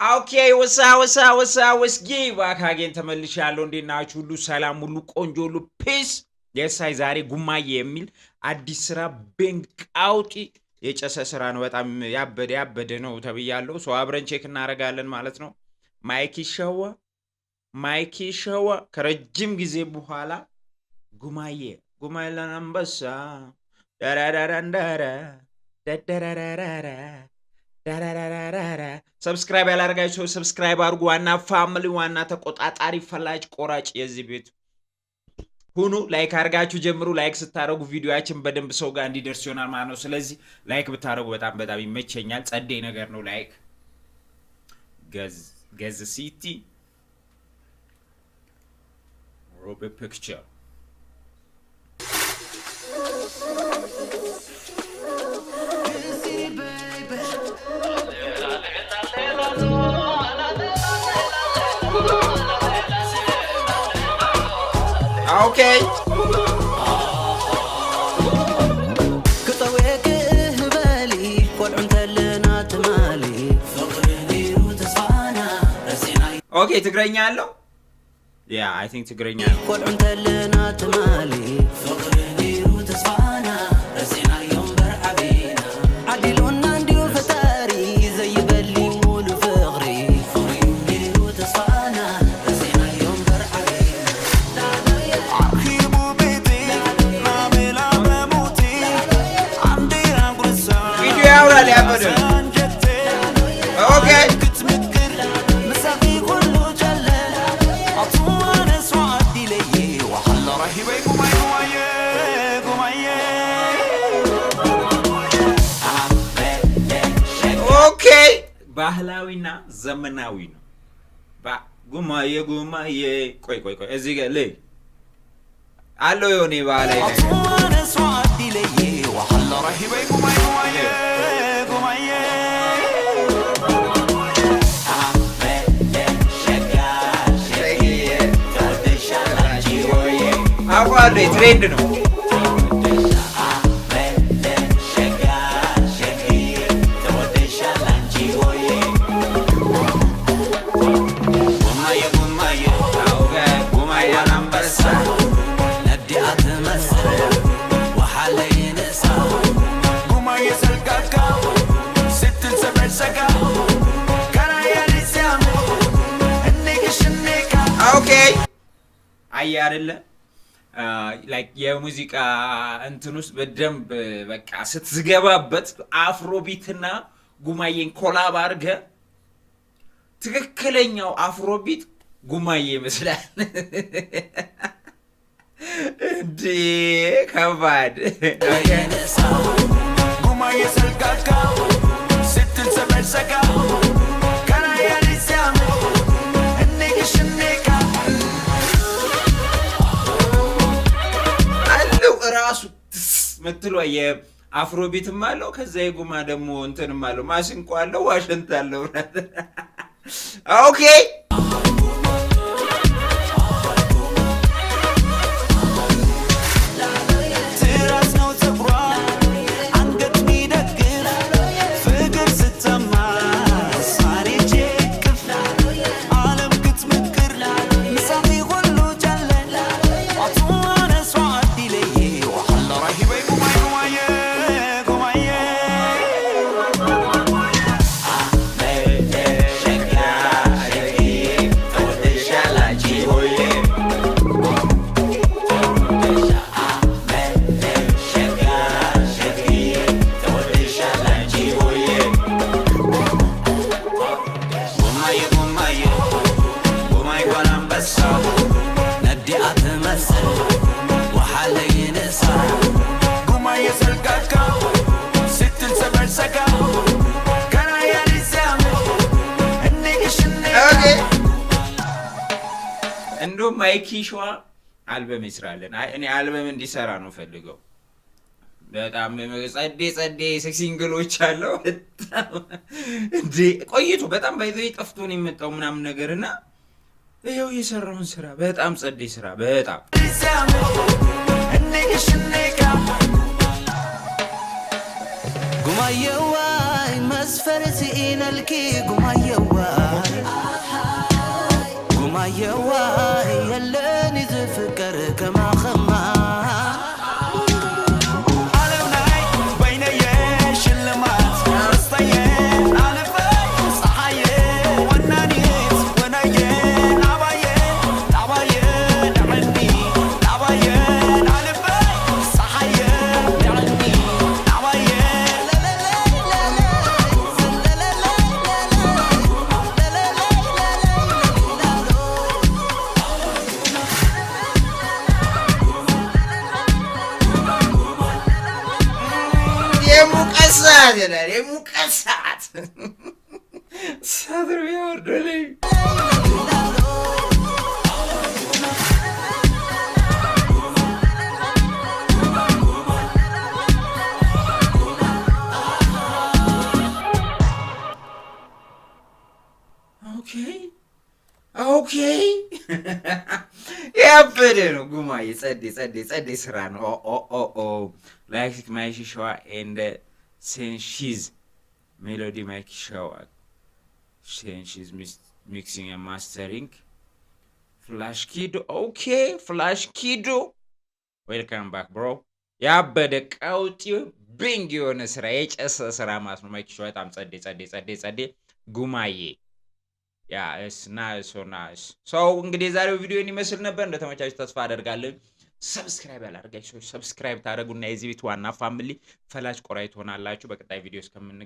ኦኬ ወሳ ባካጌን ተመልሻለሁ። እንዴት ናችሁ? ሁሉ ሰላም፣ ሁሉ ቆንጆ፣ ሁሉ ፒስ። የሳይ ዛሬ ጉማዬ የሚል አዲስ ስራ ቤንቃውጢ የጨሰ ስራ ነው። በጣም ያበደ ነው ተብያለሁ። ሰው አብረን ቼክ እናደርጋለን ማለት ነው። ማይኪ ሸዋ ከረጅም ጊዜ በኋላ ጉማዬ ለአንበሳ ዳራራራንዳራ ዳራራራራ ዳራራራራ ሰብስክራይብ ያላደረጋችሁ ሰብስክራይብ አድርጉ። ዋና ፋሚሊ፣ ዋና ተቆጣጣሪ፣ ፈላጭ ቆራጭ የዚህ ቤት ሁኑ። ላይክ አድርጋችሁ ጀምሩ። ላይክ ስታደርጉ ቪዲዮአችን በደንብ ሰው ጋር እንዲደርስ ይሆናል ማለት ነው። ስለዚህ ላይክ ብታደርጉ በጣም ይመቸኛል። ጸዴ ነገር ነው። ላይክ ገዝ ሲቲ ሮቤ ፒክቸር Okay. Okay, ትግረኛ አለው? Yeah, I think ትግረኛ ነው. Okay. Okay. ባህላዊና ዘመናዊ ነው። ጉማዬ ቆይ እዚህ ጋር ላይ አለው የሆነ ባህላዊ አቋለ ትሬንድ ነው። Okay. አይ አይደለ ላይክ የሙዚቃ እንትን ውስጥ በደንብ በቃ ስትዝገባበት አፍሮቢትና ጉማዬን ኮላብ አድርገህ ትክክለኛው አፍሮቢት ጉማዬ ይመስላል። እንዴ ከባድ ጉማዬ ሰልካካ ስትል ሰበሰካ ራሱ ምትሏ የአፍሮቢትም አለው። ከዛ የጉማ ደግሞ እንትንም አለው። ማሲንቆ አለው፣ ዋሽንት አለው። ኦኬ እንደውም ማይኪ ሸዋ አልበም ይስራለን። እኔ አልበም እንዲሰራ ነው ፈልገው። በጣም ጸዴ ሲንግሎች አለው። እንዴ ቆይቶ በጣም ባይዘይ ጠፍቶ ነው የመጣው ምናምን ነገርና ይሄው የሰራውን ስራ በጣም ጸዴ ስራ በጣም ጉማዬዋ መስፈርት ኢነልኪ ጉማዬዋ ሰዓት ይላል። የሙቀት ሰዓት ሳድር ያወርደልኝ። ኦኬ ያበደ ነው። ጉማዬ ጸዴ ስራ ነው። ላይክ ማይክ ሸዋ ኤንድ ሴንሺዝ ሜሎዲ ማይክ ሸዋ ሴንሺዝ ሚክሲንግ ኤንድ ማስተሪንግ ፍላሽ ኪዶ። ኦኬ ፍላሽ ኪዶ ዌልካም ባክ ብሮ። ያበደ ቀውጢ ቢንግ የሆነ ስራ የጨሰ ስራ ማለት ነው። ማይክ ሸዋ በጣም ጸዴ ጉማዬ ያ እስ ናይስ ሰው እንግዲህ የዛሬው ቪዲዮ ይመስል ነበር። እንደተመቻችሁ ተስፋ አደርጋለሁ። ሰብስክራይብ ያላደረጋችሁ ሰብስክራይብ ታደርጉና የዚህ ቤት ዋና ፋሚሊ ፈላጭ ቆራጭ ትሆናላችሁ። በቀጣይ ቪዲዮ እስከምን